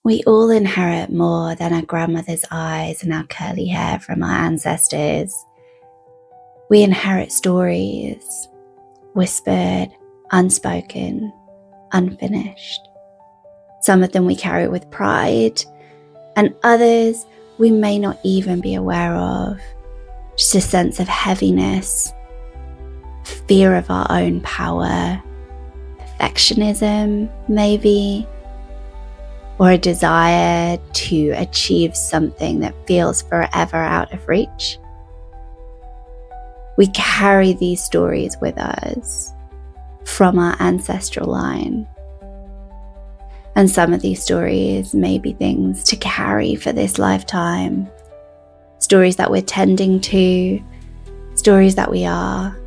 We all inherit more than our grandmother's eyes and our curly hair from our ancestors. We inherit stories, whispered, unspoken, unfinished. Some of them we carry with pride, and others we may not even be aware of. Just a sense of heaviness, fear of our own power, perfectionism maybe, or a desire to achieve something that feels forever out of reach. We carry these stories with us from our ancestral line. And some of these stories may be things to carry for this lifetime. Stories that we're tending to, stories that we are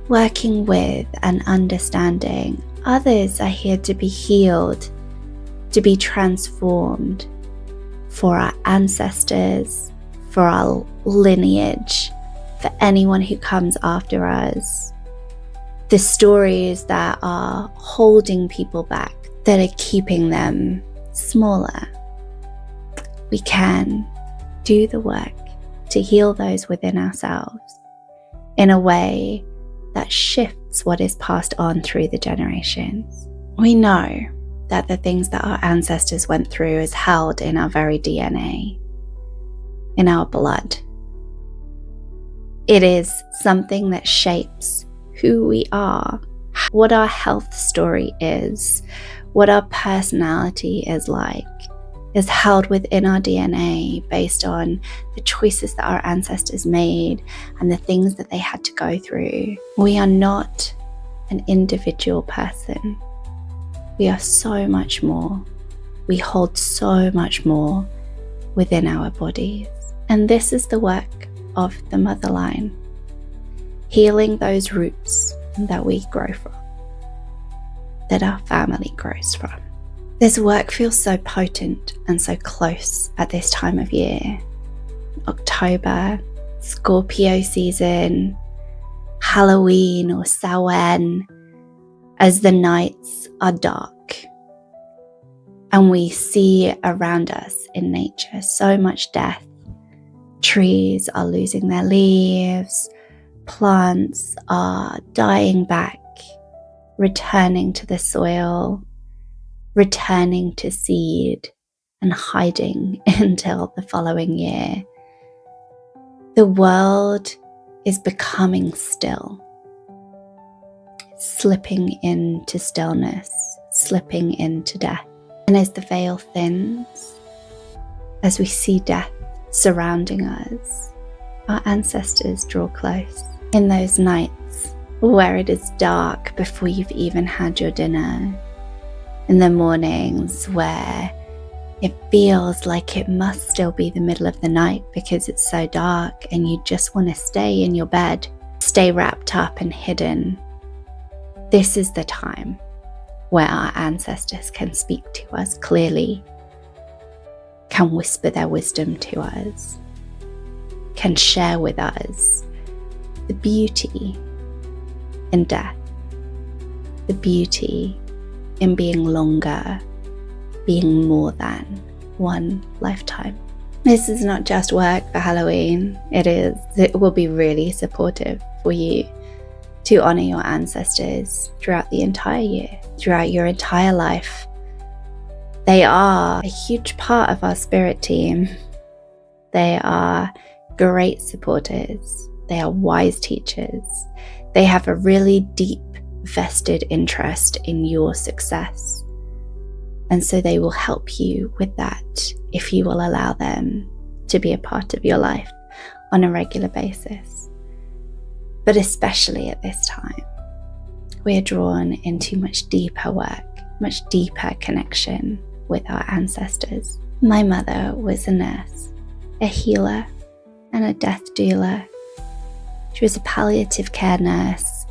working with and understanding. Others are here to be healed, to be transformed for our ancestors, for our lineage, for anyone who comes after us. The stories that are holding people back, that are keeping them smaller. We can do the work to heal those within ourselves in a way that shifts what is passed on through the generations. We know that the things that our ancestors went through is held in our very DNA, in our blood. It is something that shapes who we are, what our health story is, what our personality is like, is held within our DNA based on the choices that our ancestors made and the things that they had to go through. We are not an individual person. We are so much more. We hold so much more within our bodies. And this is the work of the Motherline, healing those roots that we grow from, that our family grows from. This work feels so potent and so close at this time of year. October, Scorpio season, Halloween or Samhain, as the nights are dark and we see around us in nature so much death. Trees are losing their leaves, plants are dying back, returning to the soil, returning to seed and hiding until the following year. The world is becoming still, slipping into stillness, slipping into death. And as the veil thins, as we see death surrounding us, our ancestors draw close. In those nights where it is dark before you've even had your dinner, in the mornings where it feels like it must still be the middle of the night because it's so dark and you just want to stay in your bed, stay wrapped up and hidden. This is the time where our ancestors can speak to us clearly, can whisper their wisdom to us, can share with us the beauty in death, the beauty in being longer, being more than one lifetime. This is not just work for Halloween. It will be really supportive for you to honor your ancestors throughout the entire year, throughout your entire life. They are a huge part of our spirit team. They are great supporters. They are wise teachers. They have a really deep vested interest in your success. And so they will help you with that if you will allow them to be a part of your life on a regular basis. But especially at this time, we are drawn into much deeper work, much deeper connection with our ancestors. My mother was a nurse, a healer, and a death doula. She was a palliative care nurse.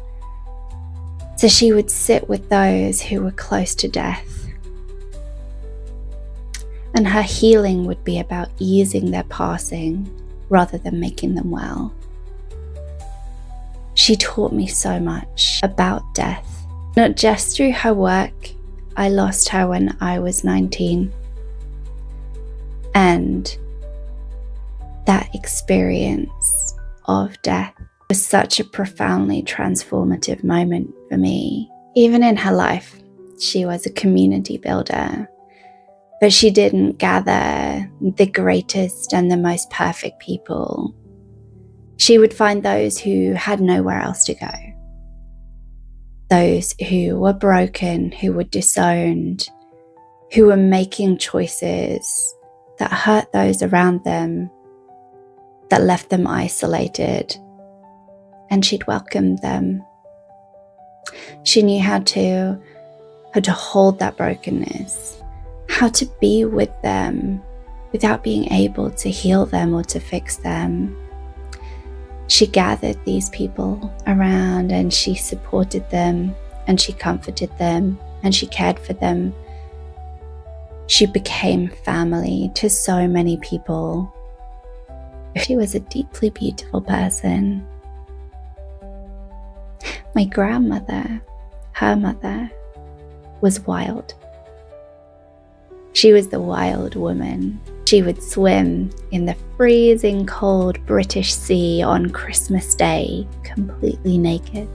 So she would sit with those who were close to death. And her healing would be about easing their passing rather than making them well. She taught me so much about death, not just through her work. I lost her when I was 19. And that experience of death was such a profoundly transformative moment for me. Even in her life, she was a community builder, but she didn't gather the greatest and the most perfect people. She would find those who had nowhere else to go, those who were broken, who were disowned, who were making choices that hurt those around them, that left them isolated, and she'd welcome them. She knew how to hold that brokenness, how to be with them without being able to heal them or to fix them. She gathered these people around and she supported them and she comforted them and she cared for them. She became family to so many people. She was a deeply beautiful person. My grandmother, her mother, was wild. She was the wild woman. She would swim in the freezing cold British Sea on Christmas Day, completely naked.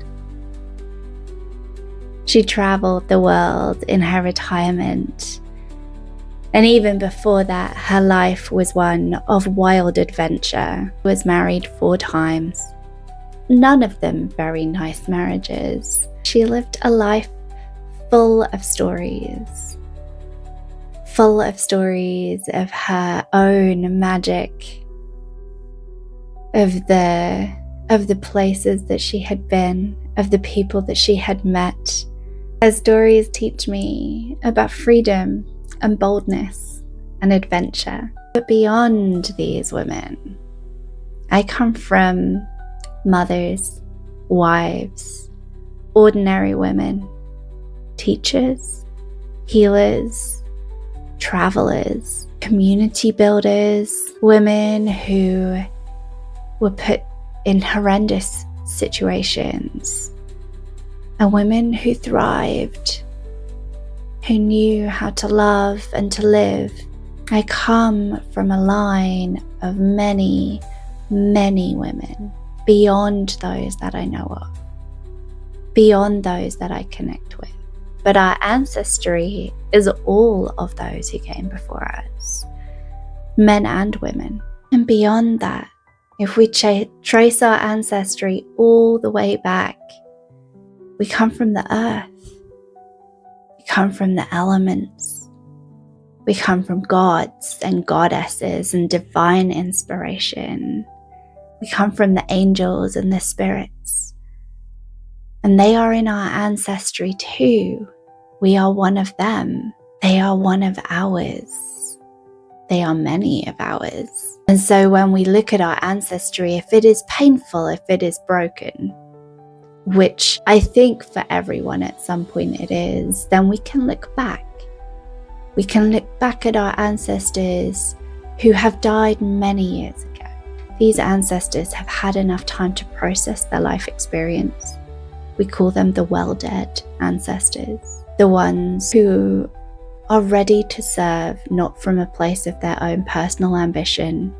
She traveled the world in her retirement. And even before that, her life was one of wild adventure. She was married 4 times, none of them very nice marriages. She lived a life full of stories of her own magic, of the places that she had been, of the people that she had met. Her stories teach me about freedom and boldness and adventure. But beyond these women, I come from mothers, wives, ordinary women, teachers, healers, travelers, community builders, women who were put in horrendous situations, and women who thrived, who knew how to love and to live. I come from a line of many, many women, beyond those that I know of, beyond those that I connect with. But our ancestry is all of those who came before us, men and women. And beyond that, if we trace our ancestry all the way back, we come from the earth. We come from the elements. We come from gods and goddesses and divine inspiration. We come from the angels and the spirits. And they are in our ancestry too. We are one of them. They are one of ours. They are many of ours. And so when we look at our ancestry, if it is painful, if it is broken, which I think for everyone at some point it is, then we can look back. We can look back at our ancestors who have died many years ago. These ancestors have had enough time to process their life experience. We call them the well-dead ancestors, the ones who are ready to serve not from a place of their own personal ambition,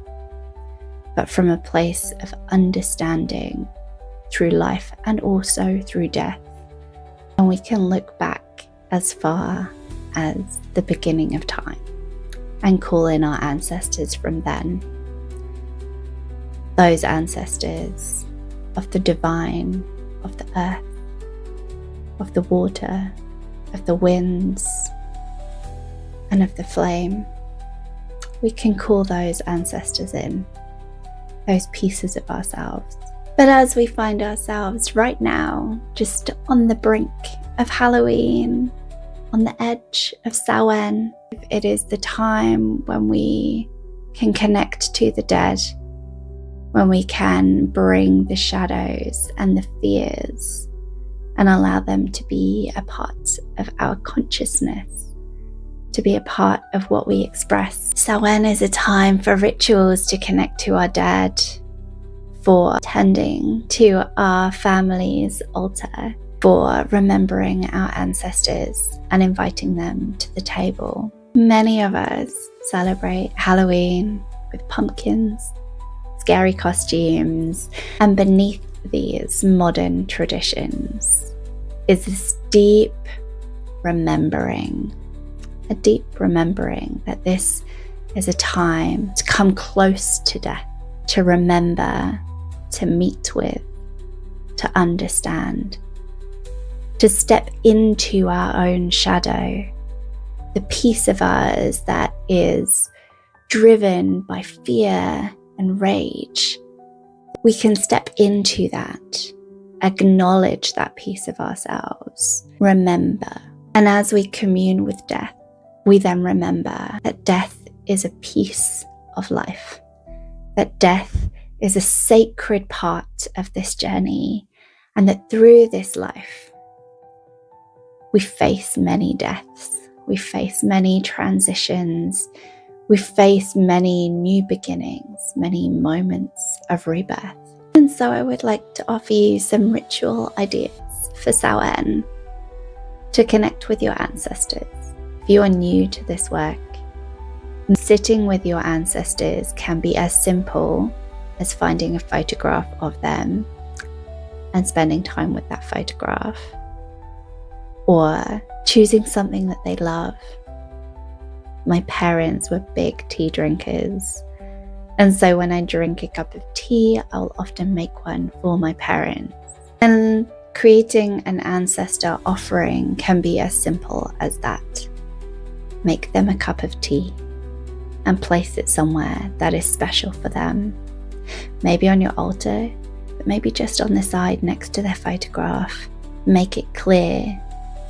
but from a place of understanding through life and also through death. And we can look back as far as the beginning of time and call in our ancestors from then. Those ancestors of the divine, of the earth, of the water, of the winds, and of the flame. We can call those ancestors in, those pieces of ourselves. But as we find ourselves right now, just on the brink of Halloween, on the edge of Samhain, it is the time when we can connect to the dead, when we can bring the shadows and the fears and allow them to be a part of our consciousness, to be a part of what we express. Samhain is a time for rituals to connect to our dead, for tending to our family's altar, for remembering our ancestors and inviting them to the table. Many of us celebrate Halloween with pumpkins, scary costumes, and beneath these modern traditions is this deep remembering, a deep remembering that this is a time to come close to death, to remember, to meet with, to understand, to step into our own shadow, the piece of us that is driven by fear and rage. We can step into that, acknowledge that piece of ourselves, remember. And as we commune with death, we then remember that death is a piece of life, that death is a sacred part of this journey, and that through this life, we face many deaths, we face many transitions, we face many new beginnings, many moments of rebirth. And so I would like to offer you some ritual ideas for Samhain to connect with your ancestors. If you are new to this work, sitting with your ancestors can be as simple as finding a photograph of them and spending time with that photograph, or choosing something that they love. My parents were big tea drinkers, and so when I drink a cup of tea, I'll often make one for my parents. And creating an ancestor offering can be as simple as that. Make them a cup of tea and place it somewhere that is special for them. Maybe on your altar, but maybe just on the side next to their photograph. Make it clear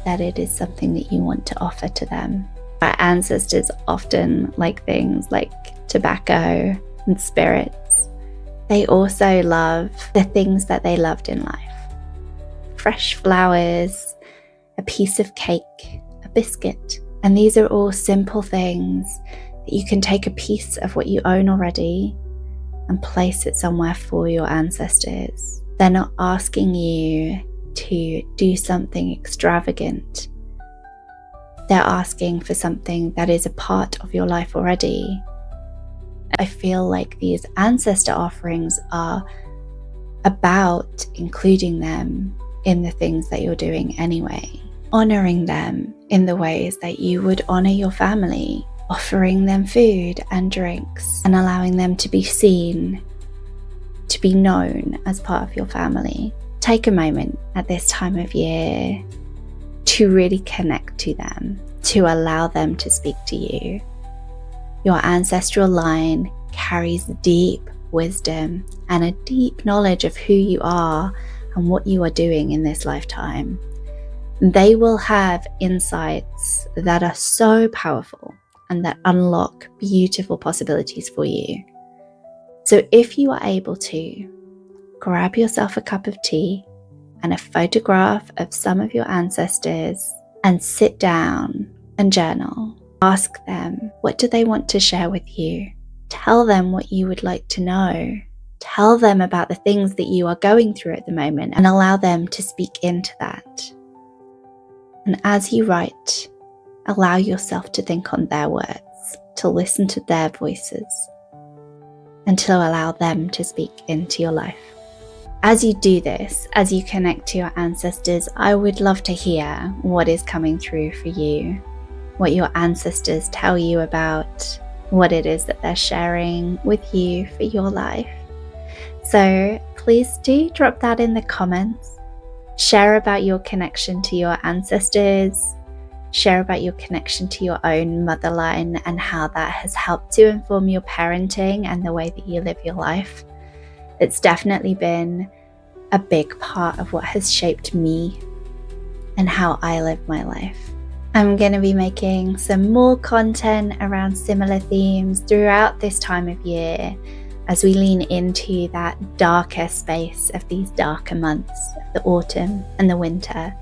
that it is something that you want to offer to them. Our ancestors often like things like tobacco and spirits. They also love the things that they loved in life. Fresh flowers, a piece of cake, a biscuit. And these are all simple things that you can take a piece of what you own already and place it somewhere for your ancestors. They're not asking you to do something extravagant. They're asking for something that is a part of your life already. I feel like these ancestor offerings are about including them in the things that you're doing anyway, honoring them in the ways that you would honor your family, offering them food and drinks and allowing them to be seen, to be known as part of your family. Take a moment at this time of year to really connect to them, to allow them to speak to you. Your ancestral line carries deep wisdom and a deep knowledge of who you are and what you are doing in this lifetime. They will have insights that are so powerful and that unlock beautiful possibilities for you. So if you are able to, grab yourself a cup of tea and a photograph of some of your ancestors and sit down and journal. Ask them, what do they want to share with you? Tell them what you would like to know. Tell them about the things that you are going through at the moment and allow them to speak into that. And as you write, allow yourself to think on their words, to listen to their voices, and to allow them to speak into your life. As you do this, as you connect to your ancestors, I would love to hear what is coming through for you, what your ancestors tell you about, what it is that they're sharing with you for your life. So please do drop that in the comments. Share about your connection to your ancestors. Share about your connection to your own motherline and how that has helped to inform your parenting and the way that you live your life. It's definitely been a big part of what has shaped me and how I live my life. I'm going to be making some more content around similar themes throughout this time of year as we lean into that darker space of these darker months of the autumn and the winter,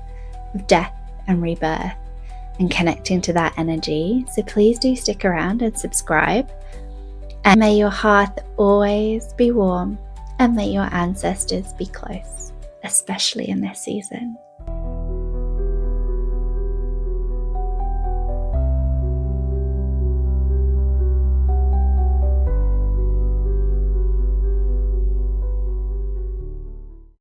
of death and rebirth, and connecting to that energy. So please do stick around and subscribe. And may your hearth always be warm, and may your ancestors be close, especially in this season.